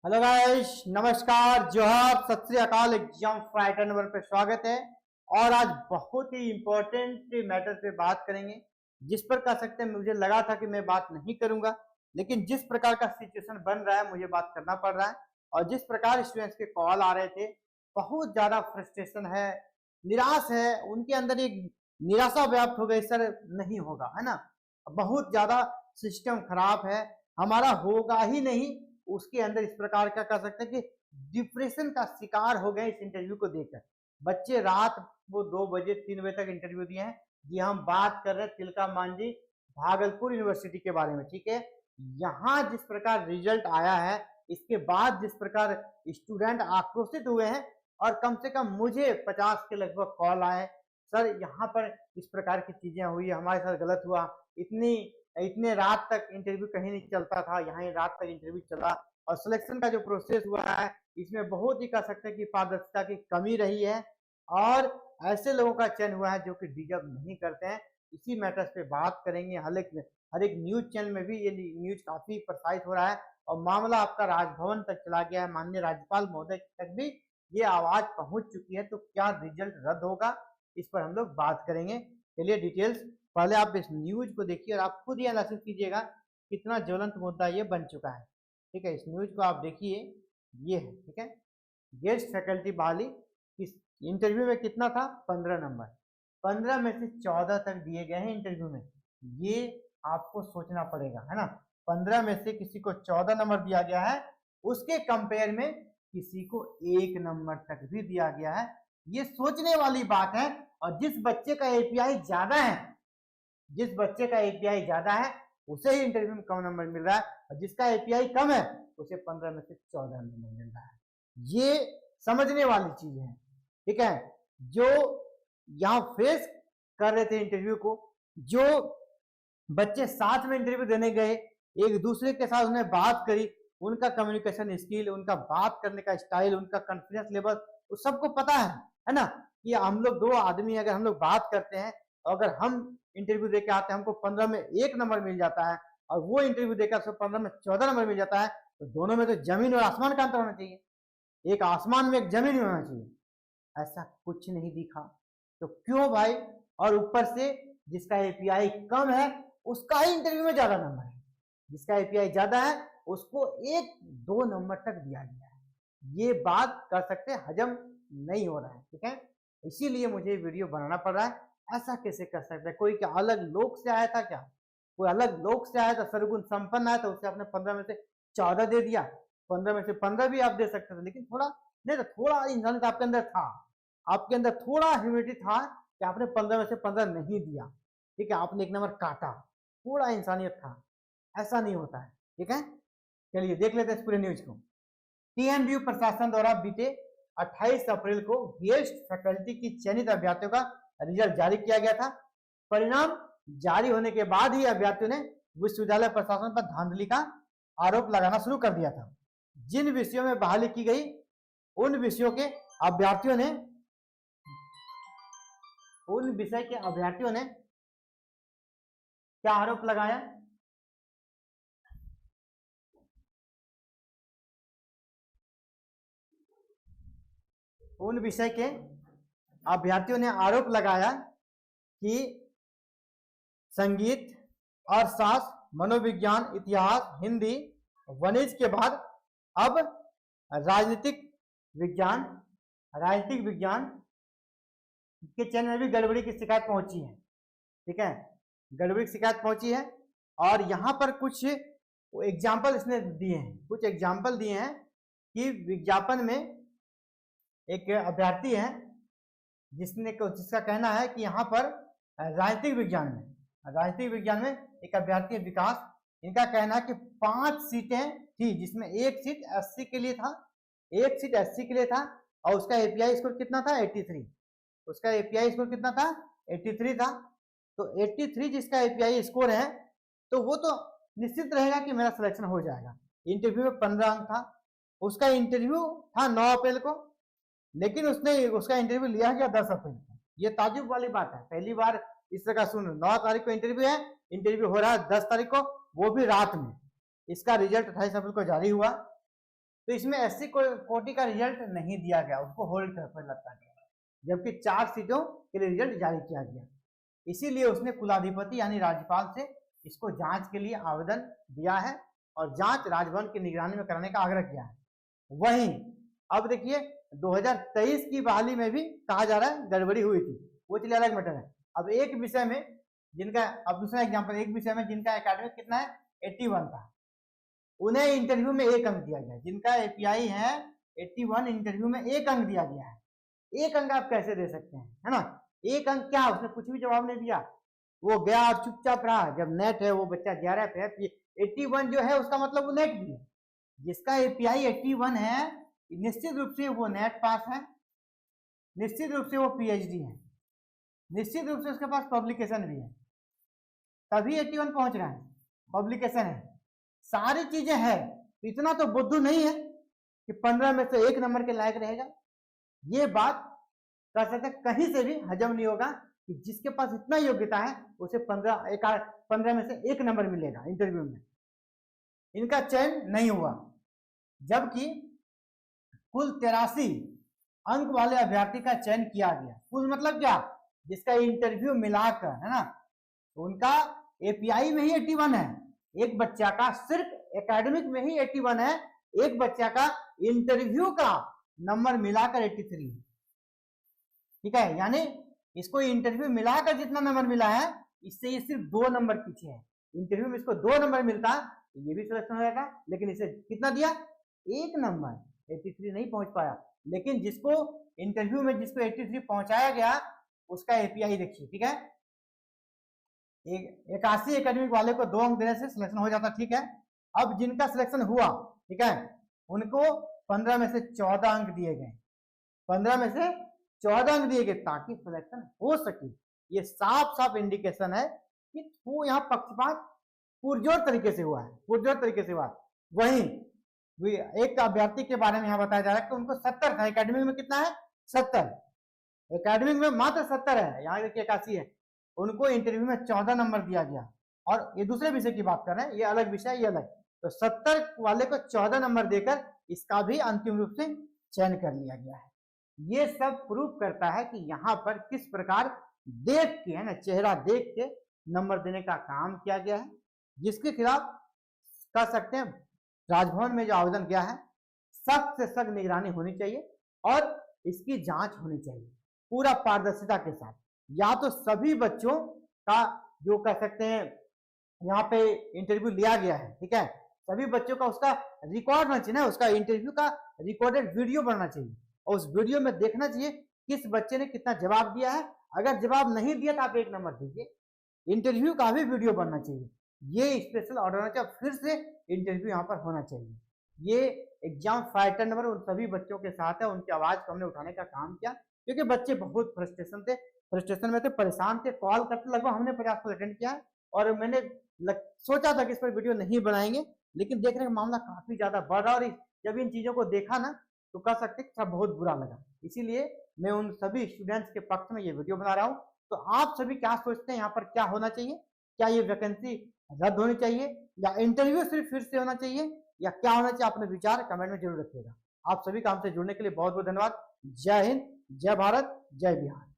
Hello guys, नमस्कार, जोहार, सत श्री अकाल। एग्जाम फाइटर नंबर पे स्वागत है। और आज बहुत ही इंपॉर्टेंट मैटर पे बात करेंगे, जिस पर कह सकते हैं मुझे लगा था कि मैं बात नहीं करूंगा, लेकिन जिस प्रकार का सिचुएशन बन रहा है मुझे बात करना पड़ रहा है। और जिस प्रकार स्टूडेंट्स के कॉल आ रहे थे, बहुत ज्यादा फ्रस्ट्रेशन है, निराश है, उनके अंदर एक निराशा व्याप्त हो गई। सर नहीं होगा, है ना, बहुत ज्यादा सिस्टम खराब है, हमारा होगा ही नहीं। उसके अंदर इस प्रकार का कर सकते हैं कि डिप्रेशन का शिकार हो गए इस इंटरव्यू को देखकर। बच्चे रात वो 2 बजे 3 बजे तक इंटरव्यू दिए हैं। जी हम बात कर रहे हैं तिलका मांझी भागलपुर यूनिवर्सिटी के बारे में, ठीक है। यहाँ जिस प्रकार रिजल्ट आया है, इसके बाद जिस प्रकार स्टूडेंट आक्रोशित हुए हैं, और कम से कम मुझे 50 के लगभग कॉल आए, सर यहाँ पर इस प्रकार की चीजें हुई, हमारे साथ गलत हुआ, इतनी इतने रात तक इंटरव्यू कहीं नहीं चलता था, यहाँ रात तक इंटरव्यू चला। और सिलेक्शन का जो प्रोसेस हुआ है, इसमें बहुत ही कह सकते हैं कि पारदर्शिता की कमी रही है, और ऐसे लोगों का चयन हुआ है जो कि डिजर्व नहीं करते हैं। इसी मैटर्स पे बात करेंगे। हर एक न्यूज चैनल में भी ये न्यूज काफी प्रसारित हो रहा है, और मामला आपका राजभवन तक चला गया है, माननीय राज्यपाल महोदय तक भी ये आवाज पहुंच चुकी है। तो क्या रिजल्ट रद्द होगा, इस पर हम लोग बात करेंगे। चलिए डिटेल्स, पहले आप इस न्यूज को देखिए और आप खुद ही एनालिसिस कीजिएगा कितना ज्वलंत मुद्दा ये बन चुका है, ठीक है। इस न्यूज को आप देखिए, ये है, ठीक है। गेस्ट फैकल्टी बहाली, इस इंटरव्यू में कितना था, 15 नंबर, 15 में से 14 तक दिए गए हैं इंटरव्यू में। ये आपको सोचना पड़ेगा, है ना। 15 में से किसी को 14 नंबर दिया गया है, उसके कंपेयर में किसी को 1 नंबर तक भी दिया गया है। ये सोचने वाली बात है। और जिस बच्चे का एपीआई ज्यादा है, जिस बच्चे का एपीआई ज्यादा है उसे ही इंटरव्यू में कम नंबर मिल रहा है, और जिसका एपीआई कम है उसे 15 में से 14 नंबर मिल रहा है। ये समझने वाली चीज है, ठीक है। जो यहाँ फेस कर रहे थे इंटरव्यू को, जो बच्चे साथ में इंटरव्यू देने गए, एक दूसरे के साथ उन्हें बात करी, उनका कम्युनिकेशन स्किल, उनका बात करने का स्टाइल, उनका कॉन्फिडेंस लेवल, वो सबको पता है ना, कि हम लोग 2 आदमी अगर हम लोग बात करते हैं, अगर हम इंटरव्यू देके आते हैं, हमको 15 में 1 नंबर मिल जाता है, और वो इंटरव्यू देकर 15 में 14 नंबर मिल जाता है, तो दोनों में तो जमीन और आसमान का अंतर होना चाहिए। एक आसमान में एक जमीन होना चाहिए। ऐसा कुछ नहीं दिखा। तो क्यों भाई? और ऊपर से जिसका एपीआई कम है उसका ही इंटरव्यू में ज्यादा नंबर है, जिसका एपीआई ज्यादा है उसको 1-2 नंबर तक दिया गया है। ये बात कर सकते हैं हजम नहीं हो रहा है, ठीक है। इसीलिए मुझे वीडियो बनाना पड़ रहा है। ऐसा कैसे कर सकते हैं? कोई क्या अलग लोक से आया था क्या? कोई अलग लोक से आया था, सरगुण संपन्न आया था, उसे आपने 15 में से 14 दे दिया। 15 में से 15 भी आप दे सकते थे, लेकिन थोड़ा नहीं तो थोड़ा इंसानियत आपके अंदर था, आपके अंदर थोड़ा ह्यूमिलिटी था कि आपने 15 में से 15 नहीं दिया, ठीक है। आपने 1 नंबर काटा, थोड़ा इंसानियत था। ऐसा नहीं होता है, ठीक है। चलिए देख लेते हैं इस पूरे न्यूज को। टीएनबीयू प्रशासन द्वारा बीते 28 अप्रैल को गेस्ट फैकल्टी की चयनित अभ्यर्थियों का रिजल्ट जारी किया गया था। परिणाम जारी होने के बाद ही अभ्यर्थियों ने विश्वविद्यालय प्रशासन पर धांधली का आरोप लगाना शुरू कर दिया था। जिन विषयों में बहाली की गई, उन विषयों के अभ्यर्थियों ने क्या आरोप लगाया? उन विषय के अभ्यर्थियों ने आरोप लगाया कि संगीत, अर्थशास्त्र, मनोविज्ञान, इतिहास, हिंदी, वाणिज्य के बाद अब राजनीतिक विज्ञान के चयन में भी गड़बड़ी की शिकायत पहुंची है, ठीक है। गड़बड़ी की शिकायत पहुंची है, और यहां पर कुछ एग्जाम्पल इसने दिए हैं, कुछ एग्जाम्पल दिए हैं कि विज्ञापन में एक अभ्यर्थी है जिसका कहना है कि यहाँ पर राजनीतिक विज्ञान में एक अभ्यर्थी है विकास। इनका कहना है कि 5 सीटें थी, जिसमें एक सीट एससी के लिए था, और उसका एपीआई स्कोर कितना था, 83। उसका एपीआई स्कोर कितना था, 83 था। तो 83 जिसका एपीआई स्कोर है, तो वो तो निश्चित रहेगा कि मेरा सिलेक्शन हो जाएगा। इंटरव्यू में 15 अंक था। उसका इंटरव्यू था 9 अप्रैल को, लेकिन उसका इंटरव्यू लिया गया 10 अप्रैल को। ये ताजुब वाली बात है, पहली बार इस तरह सुन। 9 तारीख को इंटरव्यू है, इंटरव्यू हो रहा है 10 तारीख को, वो भी रात में। इसका रिजल्ट 28 अप्रैल को जारी हुआ। तो इसमें एससी कोटि का रिजल्ट नहीं दिया गया, उसको होल्ड पर रखा गया, जबकि 4 सीटों के लिए रिजल्ट जारी किया गया। इसीलिए उसने कुलाधिपति यानी राज्यपाल से इसको जांच के लिए आवेदन दिया है और जांच राजभवन की निगरानी में कराने का आग्रह किया है। वहीं अब देखिए 2023 की बहाली में भी कहा जा रहा है गड़बड़ी हुई थी, वो चलिए अलग मैटर है। अब एक विषय में जिनका, अब दूसरा एग्जाम्पल, एक विषय में जिनका एकेडमिक कितना है 81 था, उन्हें इंटरव्यू में 1 अंक दिया गया। जिनका एपीआई है 81, इंटरव्यू में 1 अंक दिया गया है। 1 अंक आप कैसे दे सकते हैं, है ना? 1 अंक क्या, उसने कुछ भी जवाब नहीं दिया, वो गया और चुपचाप रहा। जब नेट है, वो बच्चा 11 पे है, 81 जो है उसका मतलब वो नेट भी है। जिसका एपीआई 81 है निश्चित रूप से वो नेट पास है, निश्चित रूप से वो पीएचडी है, निश्चित रूप से उसके पास पब्लिकेशन भी है, तभी 81 पहुंच रहा है, पब्लिकेशन है, सारी चीजें है। तो इतना तो बुद्धू नहीं है कि 15 में से 1 नंबर के लायक रहेगा। ये बात कर सकते कहीं से भी हजम नहीं होगा कि जिसके पास इतना योग्यता है उसे 15 में से 1 नंबर मिलेगा इंटरव्यू में। इनका चयन नहीं हुआ, जबकि कुल 83 अंक वाले अभ्यर्थी का चयन किया गया। कुल मतलब क्या, जिसका इंटरव्यू मिलाकर, है ना, उनका एपीआई में ही 81 है, एक बच्चा का सिर्फ एकेडमिक में ही 81 है, एक बच्चा का इंटरव्यू का नंबर मिलाकर 83 है। ठीक है, यानी इसको इंटरव्यू मिलाकर जितना नंबर मिला है, इससे ये सिर्फ 2 नंबर पीछे है। इंटरव्यू में इसको 2 नंबर मिलता तो ये भी सिलेक्शन हो जाएगा, लेकिन इसे कितना दिया, 1 नंबर, 83 नहीं पहुंच पाया। लेकिन जिसको इंटरव्यू में जिसको 83 पहुंचाया गया उसका एपीआई देखिए, ठीक है, 81 एकेडमिक वाले को 2 अंक देने से सिलेक्शन हो जाता, ठीक है। अब जिनका सिलेक्शन हुआ, ठीक है, उनको 15 में से 14 अंक दिए गए, 15 में से 14 अंक दिए गए ताकि सिलेक्शन हो सके। ये साफ साफ इंडिकेशन है कि वो यहाँ पक्षपात पुरजोर तरीके से हुआ है, पुरजोर तरीके से हुआ। वहीं एक अभ्यर्थी के बारे में यहाँ बताया जा रहा है कि उनको 70 था, एकेडमिक में कितना है 70, एकेडमिक में मात्र 70 है, यहाँ देखिए 81 है, उनको इंटरव्यू में 14 नंबर दिया गया। और ये दूसरे विषय की बात कर रहे हैं, ये अलग विषय, ये अलग। तो 70 वाले को 14 नंबर देकर इसका भी अंतिम रूप से चयन कर लिया गया है। ये सब प्रूफ करता है कि यहाँ पर किस प्रकार देख के, है ना, चेहरा देख के नंबर देने का काम किया गया है, जिसके खिलाफ कह सकते हैं राजभवन में जो आवेदन किया है सख्त से सख्त निगरानी होनी चाहिए और इसकी जांच होनी चाहिए पूरा पारदर्शिता के साथ। या तो सभी बच्चों का जो कह सकते हैं यहाँ पे इंटरव्यू लिया गया है, ठीक है, सभी बच्चों का उसका रिकॉर्ड होना चाहिए ना, उसका इंटरव्यू का रिकॉर्डेड वीडियो बनना चाहिए और उस वीडियो में देखना चाहिए किस बच्चे ने कितना जवाब दिया है। अगर जवाब नहीं दिया तो आप 1 नंबर दीजिए। इंटरव्यू का भी वीडियो बनना चाहिए, ये स्पेशल ऑर्डर होना चाहिए, फिर से इंटरव्यू यहाँ पर होना चाहिए। ये एग्जाम फाइटर नंबर उन सभी बच्चों के साथ है, उनकी आवाज को हमने उठाने का काम किया क्योंकि बच्चे बहुत फ्रस्ट्रेशन में थे, परेशान थे, कॉल करते, लगभग हमने 50 कॉल अटेंड किया और मैंने सोचा था कि इस पर वीडियो नहीं बनाएंगे, लेकिन देखने का मामला काफी ज्यादा बढ़ रहा और जब इन चीजों को देखा ना तो कह सकते सब बहुत बुरा लगा। इसीलिए मैं उन सभी स्टूडेंट्स के पक्ष में ये वीडियो बना रहा हूँ। तो आप सभी क्या सोचते हैं यहाँ पर क्या होना चाहिए, क्या ये वैकेंसी रद्द होनी चाहिए या इंटरव्यू सिर्फ फिर से होना चाहिए या क्या होना चाहिए, अपने विचार कमेंट में जरूर रखिएगा। आप सभी का हमसे जुड़ने के लिए बहुत बहुत धन्यवाद। जय हिंद, जय भारत, जय बिहार।